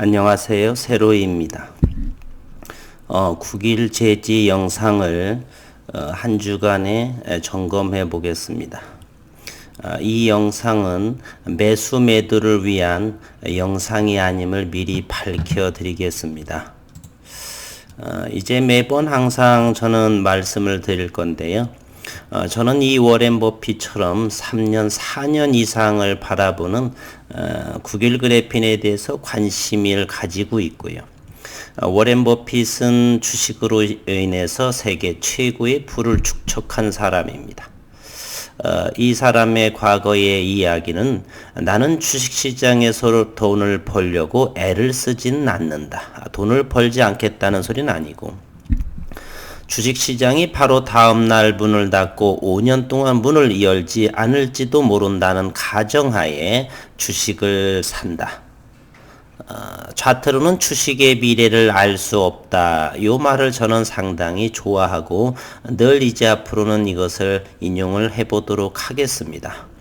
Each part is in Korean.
안녕하세요. 세로이입니다. 9일 제지 영상을 한 주간에 점검해 보겠습니다. 이 영상은 매수 매도를 위한 영상이 아님을 미리 밝혀 드리겠습니다. 이제 매번 항상 저는 말씀을 드릴 건데요. 저는 이 워렌 버핏처럼 3년, 4년 이상을 바라보는 9일 그래핀에 대해서 관심을 가지고 있고요. 워렌 버핏은 주식으로 인해서 세계 최고의 부를 축적한 사람입니다. 이 사람의 과거의 이야기는 나는 주식시장에서 돈을 벌려고 애를 쓰진 않는다. 돈을 벌지 않겠다는 소리는 아니고 주식시장이 바로 다음날 문을 닫고 5년 동안 문을 열지 않을지도 모른다는 가정하에 주식을 산다. 차트로는 주식의 미래를 알 수 없다. 이 말을 저는 상당히 좋아하고 늘 이제 앞으로는 이것을 인용을 해보도록 하겠습니다.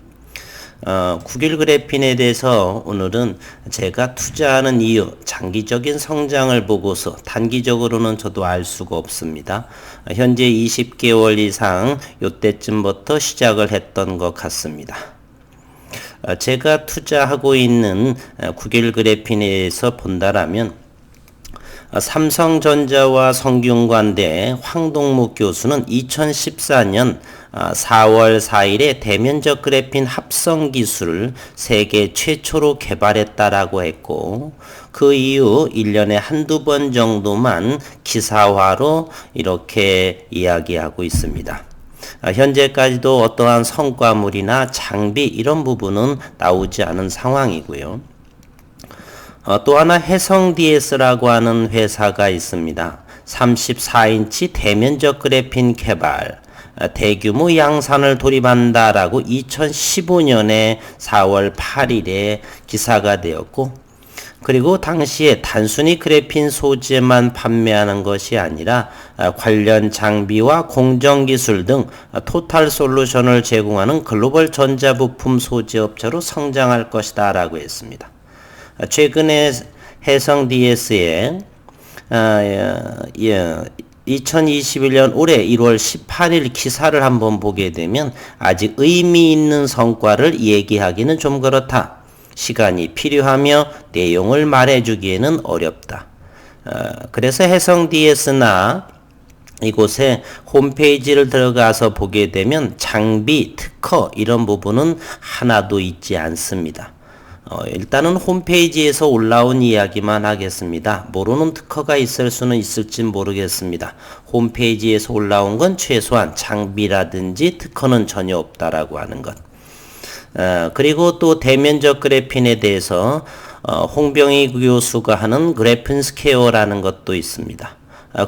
9일 그래핀에 대해서 오늘은 제가 투자하는 이유, 장기적인 성장을 보고서 단기적으로는 저도 알 수가 없습니다. 현재 20개월 이상 이때쯤부터 시작을 했던 것 같습니다. 제가 투자하고 있는 9일 그래핀에 대해서 본다라면 삼성전자와 성균관대 황동목 교수는 2014년 4월 4일에 대면적 그래핀 합성 기술을 세계 최초로 개발했다라고 했고 그 이후 1년에 한두 번 정도만 기사화로 이렇게 이야기하고 있습니다. 현재까지도 어떠한 성과물이나 장비 이런 부분은 나오지 않은 상황이고요. 또 하나 해성DS라고 하는 회사가 있습니다. 34인치 대면적 그래핀 개발, 대규모 양산을 돌입한다라고 2015년에 4월 8일에 기사가 되었고 그리고 당시에 단순히 그래핀 소재만 판매하는 것이 아니라 관련 장비와 공정기술 등 토탈 솔루션을 제공하는 글로벌 전자부품 소재업체로 성장할 것이다 라고 했습니다. 최근에 해성DS에 2021년 올해 1월 18일 기사를 한번 보게 되면 아직 의미 있는 성과를 얘기하기는 좀 그렇다. 시간이 필요하며 내용을 말해주기에는 어렵다. 그래서 해성DS나 이곳에 홈페이지를 들어가서 보게 되면 장비, 특허 이런 부분은 하나도 있지 않습니다. 일단은 홈페이지에서 올라온 이야기만 하겠습니다. 모르는 특허가 있을 수는 있을지 모르겠습니다. 홈페이지에서 올라온 건 최소한 장비라든지 특허는 전혀 없다라고 하는 것. 그리고 또 대면적 그래핀에 대해서 홍병희 교수가 하는 그래핀 스퀘어라는 것도 있습니다.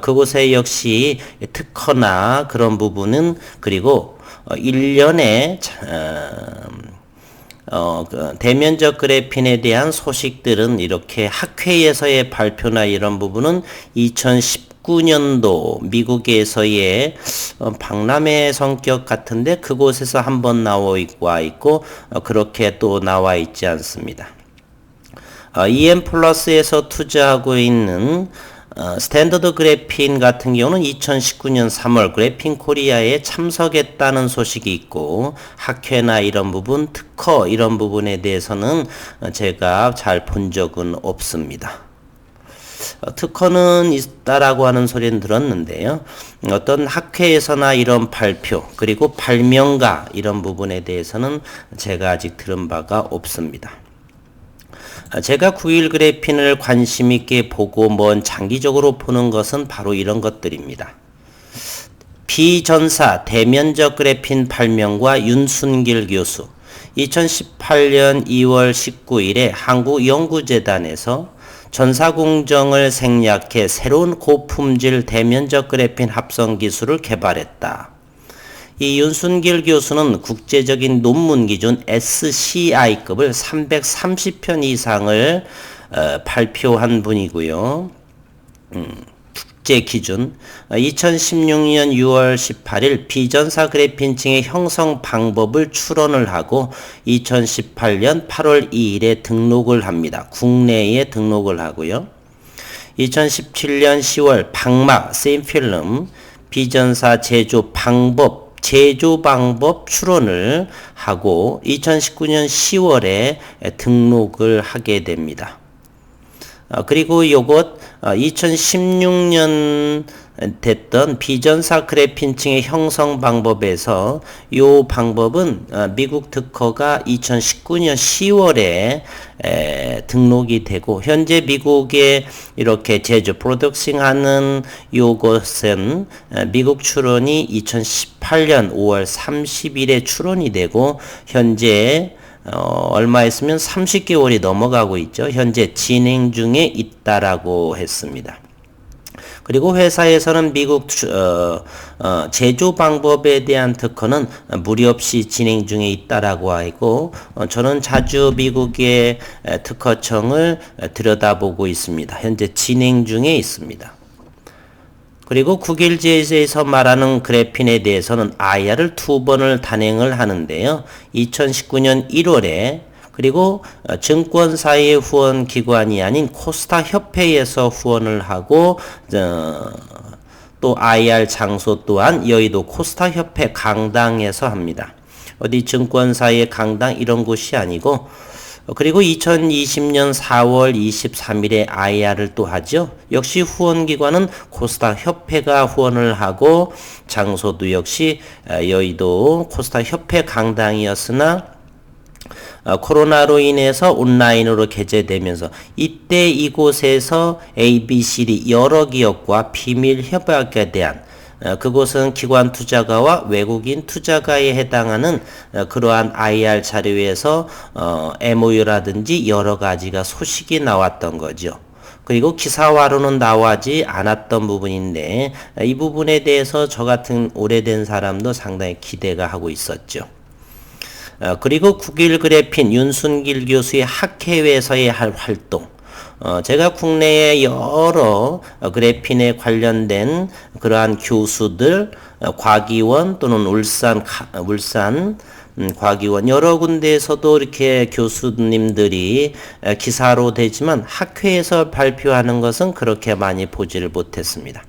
그곳에 역시 특허나 그런 부분은 그리고 1년에 대면적 그래핀에 대한 소식들은 이렇게 학회에서의 발표나 이런 부분은 2019년도 미국에서의 박람회 성격 같은데 그곳에서 한번 나와 있고 그렇게 또 나와 있지 않습니다. EM 플러스에서 투자하고 있는 스탠더드 그래핀 같은 경우는 2019년 3월 그래핀 코리아에 참석했다는 소식이 있고 학회나 이런 부분, 특허 이런 부분에 대해서는 제가 잘 본 적은 없습니다. 특허는 있다라고 하는 소리는 들었는데요. 어떤 학회에서나 이런 발표 그리고 발명가 이런 부분에 대해서는 제가 아직 들은 바가 없습니다. 제가 9일 그래핀을 관심 있게 보고 장기적으로 보는 것은 바로 이런 것들입니다. 비전사 대면적 그래핀 발명가 윤순길 교수 2018년 2월 19일에 한국연구재단에서 전사공정을 생략해 새로운 고품질 대면적 그래핀 합성 기술을 개발했다. 이 윤순길 교수는 국제적인 논문 기준 SCI급을 330편 이상을 발표한 분이고요. 국제 기준 2016년 6월 18일 비전사 그래핀층의 형성 방법을 출원을 하고 2018년 8월 2일에 등록을 합니다. 국내에 등록을 하고요. 2017년 10월 방막 세인필름 비전사 제조 방법 출원을 하고 2019년 10월에 등록을 하게 됩니다. 그리고 요것 2016년 됐던 비전사 그래핀층의 형성 방법에서 요 방법은 미국 특허가 2019년 10월에 등록이 되고 현재 미국에 이렇게 제조 프로덕싱하는 요것은 미국 출원이 2018년 5월 30일에 출원이 되고 현재 얼마 있으면 30개월이 넘어가고 있죠. 현재 진행 중에 있다라고 했습니다. 그리고 회사에서는 미국 제조 방법에 대한 특허는 무리 없이 진행 중에 있다라고 하고 저는 자주 미국의 특허청을 들여다보고 있습니다. 현재 진행 중에 있습니다. 그리고 국일제에서 말하는 그래핀에 대해서는 IR을 2번을 단행을 하는데요. 2019년 1월에 그리고 증권사의 후원 기관이 아닌 코스타 협회에서 후원을 하고 또 IR 장소 또한 여의도 코스타 협회 강당에서 합니다. 어디 증권사의 강당 이런 곳이 아니고 그리고 2020년 4월 23일에 IR을 또 하죠. 역시 후원기관은 코스타 협회가 후원을 하고 장소도 역시 여의도 코스타 협회 강당이었으나 코로나로 인해서 온라인으로 개최되면서 이때 이곳에서 ABCD 여러 기업과 비밀 협약에 대한 그곳은 기관 투자가와 외국인 투자가에 해당하는 그러한 IR 자료에서 MOU라든지 여러 가지가 소식이 나왔던 거죠. 그리고 기사화로는 나오지 않았던 부분인데 이 부분에 대해서 저 같은 오래된 사람도 상당히 기대가 하고 있었죠. 그리고 국일 그래핀 윤순길 교수의 학회에서의 할 활동 제가 국내에 여러 그래핀에 관련된 그러한 교수들 과기원 또는 울산 과기원 여러 군데에서도 이렇게 교수님들이 기사로 되지만 학회에서 발표하는 것은 그렇게 많이 보지를 못했습니다.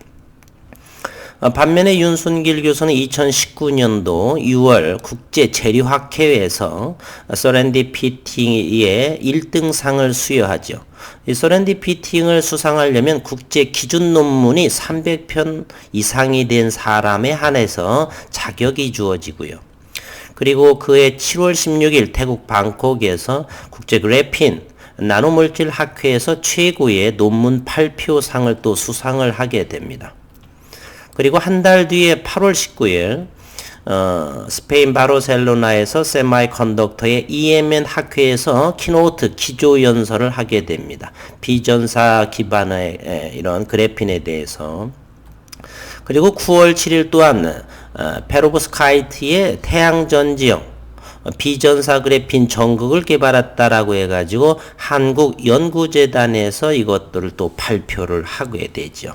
반면에 윤순길 교수는 2019년도 6월 국제재료학회에서 서렌디피티의 1등상을 수여하죠. 이 서렌디피팅을 수상하려면 국제 기준 논문이 300편 이상이 된 사람에 한해서 자격이 주어지고요. 그리고 그해 7월 16일 태국 방콕에서 국제 그래핀 나노물질 학회에서 최고의 논문 8표상을 또 수상을 하게 됩니다. 그리고 한 달 뒤에 8월 19일 스페인 바르셀로나에서 세마이컨덕터의 EMN 학회에서 키노트 기조 연설을 하게 됩니다. 비전사 기반의 이런 그래핀에 대해서. 그리고 9월 7일 또한 페로브스카이트의 태양전 지형 비전사 그래핀 전극을 개발했다라고 해가지고 한국연구재단에서 이것들을 또 발표를 하게 되죠.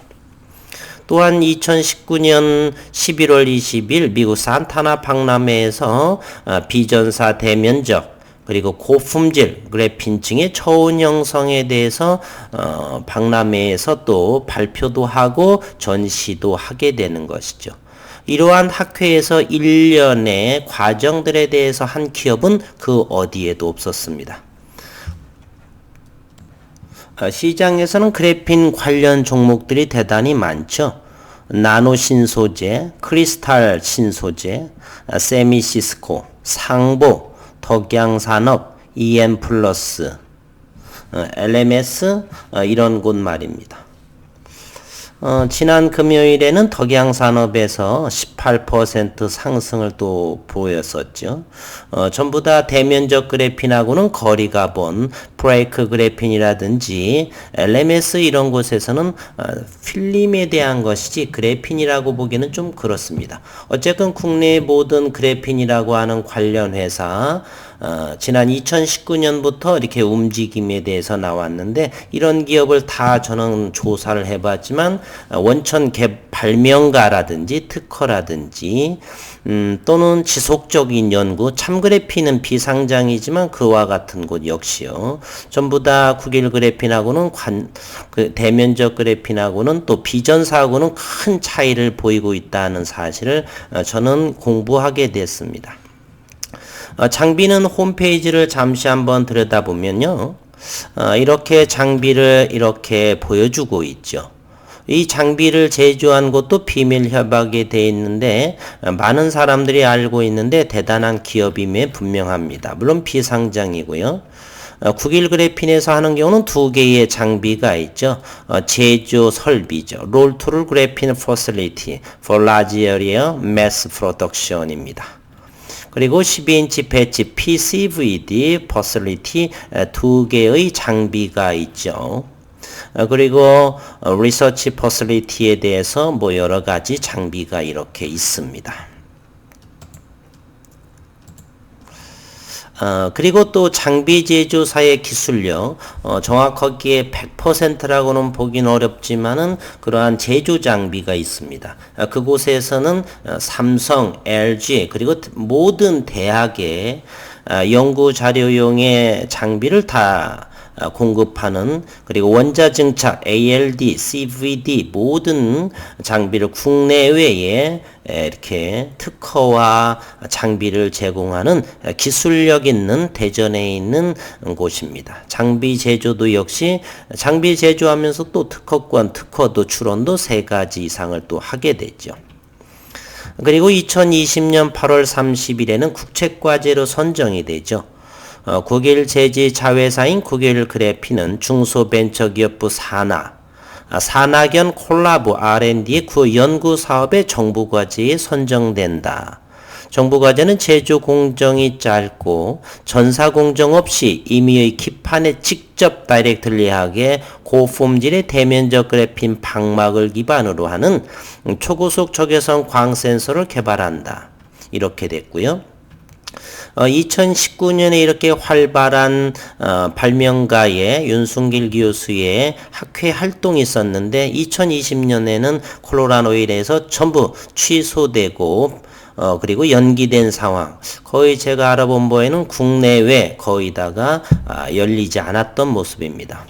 또한 2019년 11월 20일 미국 산타나 박람회에서 비전사 대면적 그리고 고품질 그래핀층의 초원 형성에 대해서 박람회에서 또 발표도 하고 전시도 하게 되는 것이죠. 이러한 학회에서 1년의 과정들에 대해서 한 기업은 그 어디에도 없었습니다. 시장에서는 그래핀 관련 종목들이 대단히 많죠. 나노 신소재, 크리스탈 신소재, 세미시스코, 상보, 덕양산업, EM플러스, LMS 이런 곳 말입니다. 지난 금요일에는 덕양산업에서 18% 상승을 또 보였었죠. 전부 다 대면적 그래핀하고는 거리가 먼 브레이크 그래핀이라든지 LMS 이런 곳에서는 필름에 대한 것이지 그래핀이라고 보기는 좀 그렇습니다. 어쨌든 국내의 모든 그래핀이라고 하는 관련 회사 지난 2019년부터 이렇게 움직임에 대해서 나왔는데 이런 기업을 다 저는 조사를 해봤지만 원천 발명가라든지 특허라든지 또는 지속적인 연구, 참그래핀은 비상장이지만 그와 같은 곳 역시요. 전부 다 국일 그래핀하고는 대면적 그래핀하고는 또 비전사하고는 큰 차이를 보이고 있다는 사실을 저는 공부하게 됐습니다. 장비는 홈페이지를 잠시 한번 들여다보면요. 이렇게 장비를 이렇게 보여주고 있죠. 이 장비를 제조한 곳도 비밀 협약에 되어 있는데 많은 사람들이 알고 있는데 대단한 기업임에 분명합니다. 물론 비상장이고요. 국일 그래핀에서 하는 경우는 두 개의 장비가 있죠. 제조 설비죠. 롤-투-롤 그래핀 퍼실리티 for large area mass production입니다. 그리고 12인치 배치 PCVD 퍼실리티 두 개의 장비가 있죠. 그리고 리서치 퍼실리티에 대해서 뭐 여러 가지 장비가 이렇게 있습니다. 그리고 또 장비 제조사의 기술력, 정확하게 100%라고는 보긴 어렵지만은 그러한 제조 장비가 있습니다. 그곳에서는 삼성, LG, 그리고 모든 대학의 연구 자료용의 장비를 다 공급하는, 그리고 원자증착, ALD, CVD 모든 장비를 국내외에 이렇게 특허와 장비를 제공하는 기술력 있는 대전에 있는 곳입니다. 장비 제조도 역시 장비 제조하면서 또 특허권, 특허도 출원도 3가지 이상을 또 하게 되죠. 그리고 2020년 8월 30일에는 국책과제로 선정이 되죠. 국일 제지 자회사인 국일 그래핀은 중소벤처기업부 산하견 콜라보 R&D의 그 연구사업의 정부과제에 선정된다. 정부과제는 제조 공정이 짧고 전사 공정 없이 임의의 기판에 직접 다이렉틀리하게 고품질의 대면적 그래핀 방막을 기반으로 하는 초고속 적외선 광센서를 개발한다. 이렇게 됐고요. 2019년에 이렇게 활발한 발명가의 윤순길 교수의 학회 활동이 있었는데 2020년에는 콜로라도일에서 전부 취소되고 그리고 연기된 상황. 거의 제가 알아본 바에는 국내외 거의 다가 열리지 않았던 모습입니다.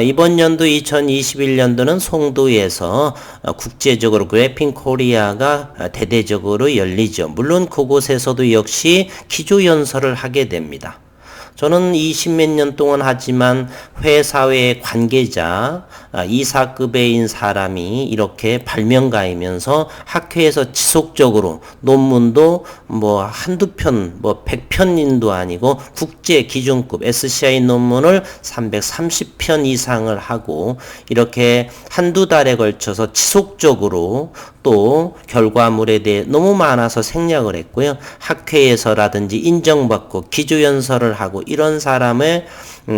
이번 연도 2021년도는 송도에서 국제적으로 그래핀 코리아가 대대적으로 열리죠. 물론 그곳에서도 역시 기조연설을 하게 됩니다. 저는 20몇 년 동안 하지만 회사의 관계자, 이사급인 사람이 이렇게 발명가이면서 학회에서 지속적으로 논문도 뭐 한두 편, 뭐 100편인도 아니고 국제 기준급 SCI 논문을 330편 이상을 하고 이렇게 한두 달에 걸쳐서 지속적으로 또 결과물에 대해 너무 많아서 생략을 했고요. 학회에서라든지 인정받고 기조연설을 하고 이런 사람의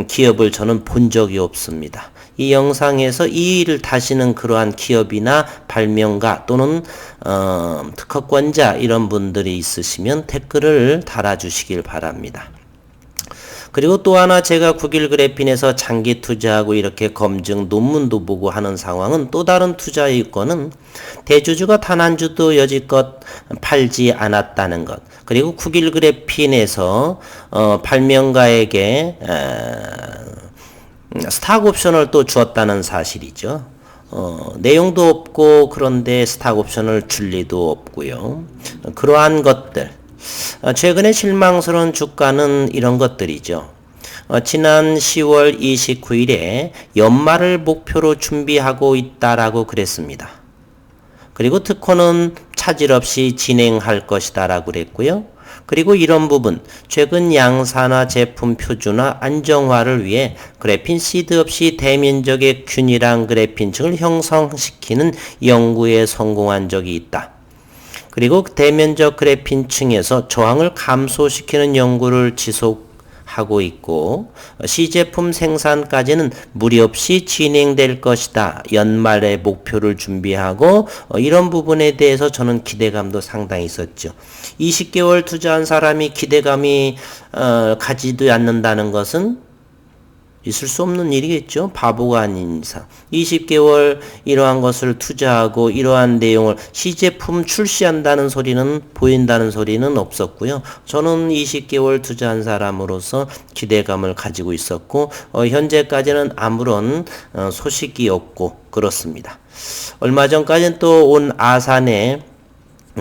기업을 저는 본 적이 없습니다. 이 영상에서 이 일을 다시는 그러한 기업이나 발명가 또는 특허권자 이런 분들이 있으시면 댓글을 달아주시길 바랍니다. 그리고 또 하나 제가 국일 그래핀에서 장기 투자하고 이렇게 검증 논문도 보고 하는 상황은 또 다른 투자 이권은 대주주가 단 한 주도 여지껏 팔지 않았다는 것. 그리고 국일 그래핀에서 발명가에게 스탁 옵션을 또 주었다는 사실이죠. 내용도 없고 그런데 스탁 옵션을 줄 리도 없고요. 그러한 것들. 최근에 실망스러운 주가는 이런 것들이죠. 지난 10월 29일에 연말을 목표로 준비하고 있다라고 그랬습니다. 그리고 특허는 차질 없이 진행할 것이다 라고 그랬고요. 그리고 이런 부분, 최근 양산화 제품 표준화 안정화를 위해 그래핀 시드 없이 대면적의 균일한 그래핀층을 형성시키는 연구에 성공한 적이 있다. 그리고 대면적 그래핀층에서 저항을 감소시키는 연구를 지속하고 있고 시제품 생산까지는 무리 없이 진행될 것이다. 연말에 목표를 준비하고 이런 부분에 대해서 저는 기대감도 상당히 있었죠. 20개월 투자한 사람이 기대감이 가지도 않는다는 것은 있을 수 없는 일이겠죠. 바보가 아닌 이상. 20개월 이러한 것을 투자하고 이러한 내용을 시제품 출시한다는 소리는 보인다는 소리는 없었고요. 저는 20개월 투자한 사람으로서 기대감을 가지고 있었고 현재까지는 아무런 소식이 없고 그렇습니다. 얼마 전까지는 또 온 아산에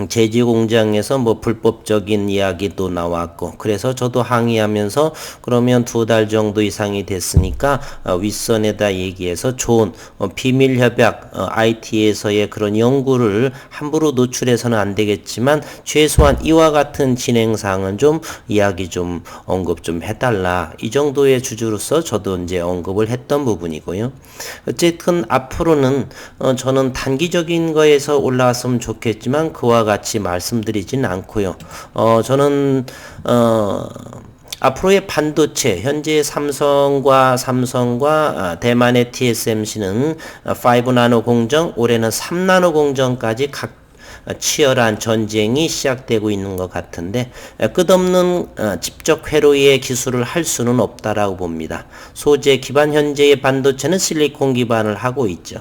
제지 공장에서 뭐 불법적인 이야기도 나왔고 그래서 저도 항의하면서 그러면 2달 정도 이상이 됐으니까 윗선에다 얘기해서 좋은 비밀 협약 IT에서의 그런 연구를 함부로 노출해서는 안 되겠지만 최소한 이와 같은 진행사항은 좀 이야기 좀 언급 좀 해달라 이 정도의 주주로서 저도 이제 언급을 했던 부분이고요. 어쨌든 앞으로는 저는 단기적인 거에서 올라왔으면 좋겠지만 그와 같이 말씀드리진 않고요. 저는 앞으로의 반도체 현재 삼성과 대만의 TSMC는 5나노 공정, 올해는 3나노 공정까지 각 치열한 전쟁이 시작되고 있는 것 같은데 끝없는 집적 회로의 기술을 할 수는 없다라고 봅니다. 소재 기반 현재의 반도체는 실리콘 기반을 하고 있죠.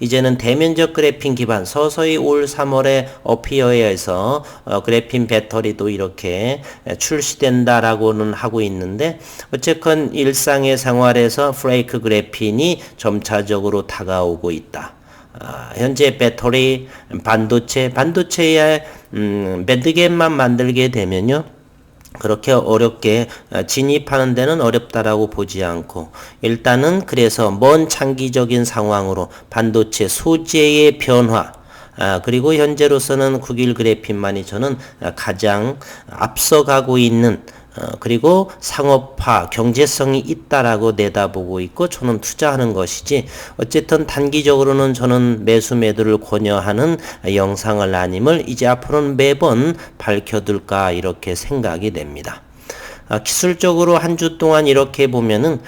이제는 대면적 그래핀 기반 서서히 올 3월에 어피어에서 그래핀 배터리도 이렇게 출시된다라고는 하고 있는데 어쨌건 일상의 생활에서 플레이크 그래핀이 점차적으로 다가오고 있다. 현재 배터리 반도체의 밴드갭만 만들게 되면요. 그렇게 어렵게 진입하는 데는 어렵다라고 보지 않고 일단은 그래서 먼 장기적인 상황으로 반도체 소재의 변화 그리고 현재로서는 9길 그래핀만이 저는 가장 앞서가고 있는 그리고 상업화 경제성이 있다라고 내다보고 있고 저는 투자하는 것이지 어쨌든 단기적으로는 저는 매수 매도를 권유하는 영상을 아님을 이제 앞으로는 매번 밝혀둘까 이렇게 생각이 됩니다. 기술적으로 한 주 동안 이렇게 보면은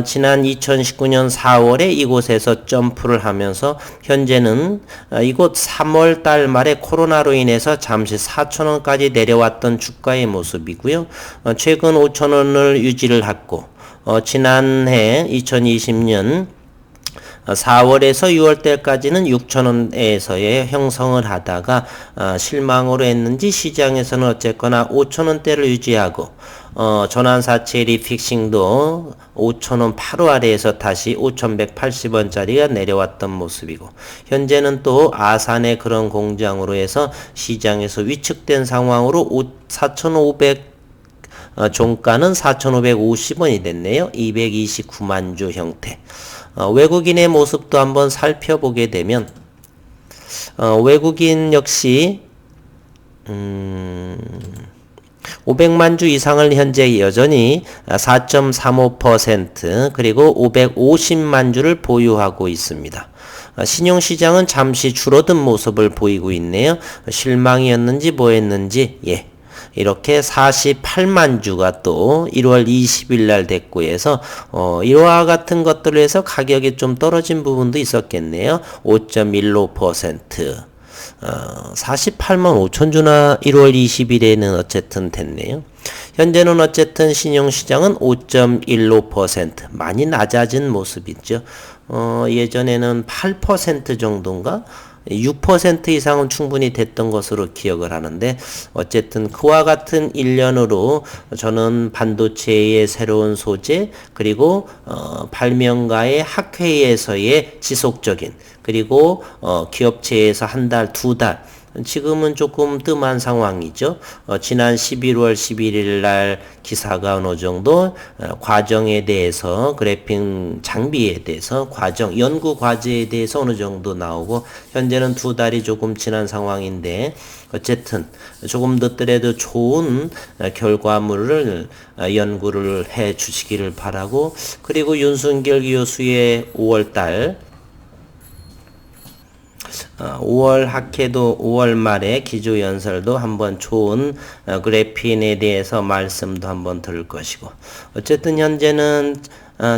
지난 2019년 4월에 이곳에서 점프를 하면서 현재는 이곳 3월 달 말에 코로나로 인해서 잠시 4,000원까지 내려왔던 주가의 모습이고요. 최근 5,000원을 유지를 했고 지난해 2020년 4월에서 6월달까지는 6,000원에서의 형성을 하다가 실망으로 했는지 시장에서는 어쨌거나 5,000원대를 유지하고 전환사채 리픽싱도 5,000원 8호 아래에서 다시 5,180원짜리가 내려왔던 모습이고 현재는 또 아산의 그런 공장으로 해서 시장에서 위축된 상황으로 4,500 종가는 4,550원이 됐네요. 229만 주 형태. 외국인의 모습도 한번 살펴보게 되면 외국인 역시 500만 주 이상을 현재 여전히 4.35% 그리고 550만 주를 보유하고 있습니다. 신용시장은 잠시 줄어든 모습을 보이고 있네요. 실망이었는지 뭐였는지 이렇게 48만 주가 또 1월 20일 날 됐고 해서 이와 같은 것들을 해서 가격이 좀 떨어진 부분도 있었겠네요. 5.15% 48만 5천 주나 1월 20일에는 어쨌든 됐네요. 현재는 어쨌든 신용시장은 5.15% 많이 낮아진 모습이죠. 예전에는 8% 정도인가? 6% 이상은 충분히 됐던 것으로 기억을 하는데 어쨌든 그와 같은 1년으로 저는 반도체의 새로운 소재 그리고 발명가의 학회에서의 지속적인 그리고 기업체에서 한 달, 2달 지금은 조금 뜸한 상황이죠. 지난 11월 11일 날 기사가 어느 정도 과정에 대해서 그래핀 장비에 대해서 연구 과제에 대해서 어느 정도 나오고 현재는 2달이 조금 지난 상황인데 어쨌든 조금 늦더라도 좋은 결과물을 연구를 해 주시기를 바라고 그리고 윤순결 교수의 5월달 5월 학회도 5월 말에 기조연설도 한번 좋은 그래핀에 대해서 말씀도 한번 들을 것이고 어쨌든 현재는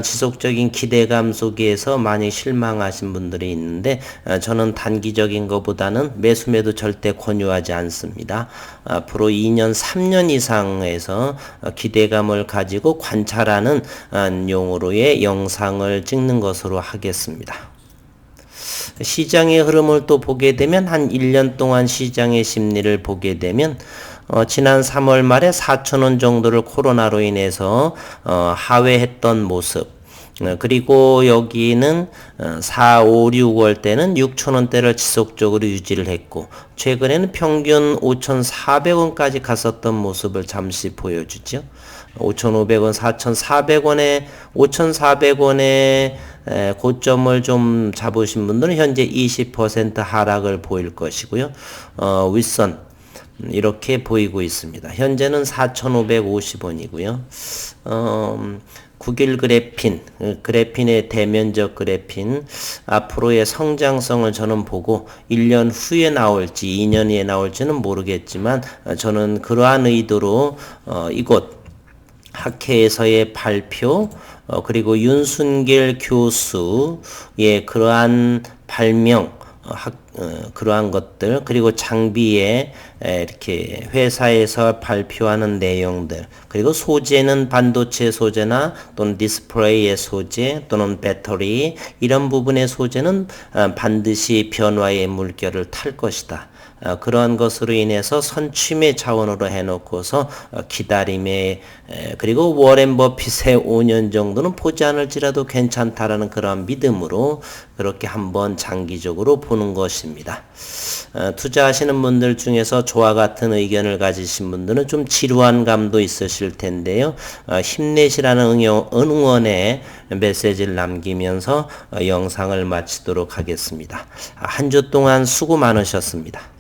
지속적인 기대감 속에서 많이 실망하신 분들이 있는데 저는 단기적인 것보다는 매수매도 절대 권유하지 않습니다. 앞으로 2년, 3년 이상에서 기대감을 가지고 관찰하는 용어로의 영상을 찍는 것으로 하겠습니다. 시장의 흐름을 또 보게 되면 한 1년 동안 시장의 심리를 보게 되면 지난 3월 말에 4,000원 정도를 코로나로 인해서 하회했던 모습, 그리고 여기는 4, 5, 6월 때는 6,000원대를 지속적으로 유지를 했고 최근에는 평균 5,400원까지 갔었던 모습을 잠시 보여주죠. 5,500원, 4,400원에 5,400원에 고점을 좀 잡으신 분들은 현재 20% 하락을 보일 것이고요. 윗선 이렇게 보이고 있습니다. 현재는 4,550원이고요. 9일 그래핀의 대면적 그래핀 앞으로의 성장성을 저는 보고 1년 후에 나올지 2년 후에 나올지는 모르겠지만 저는 그러한 의도로 이곳 학회에서의 발표 그리고 윤순길 교수의 그러한 발명 그러한 것들 그리고 장비에 이렇게 회사에서 발표하는 내용들 그리고 소재는 반도체 소재나 또는 디스플레이의 소재 또는 배터리 이런 부분의 소재는 반드시 변화의 물결을 탈 것이다. 그러한 것으로 인해서 선취매 차원으로 해놓고서 기다림에 그리고 워렌 버핏의 5년 정도는 보지 않을지라도 괜찮다라는 그러한 믿음으로 그렇게 한번 장기적으로 보는 것입니다. 투자하시는 분들 중에서 저와 같은 의견을 가지신 분들은 좀 지루한 감도 있으실 텐데요. 힘내시라는 응원의 메시지를 남기면서 영상을 마치도록 하겠습니다. 한 주 동안 수고 많으셨습니다.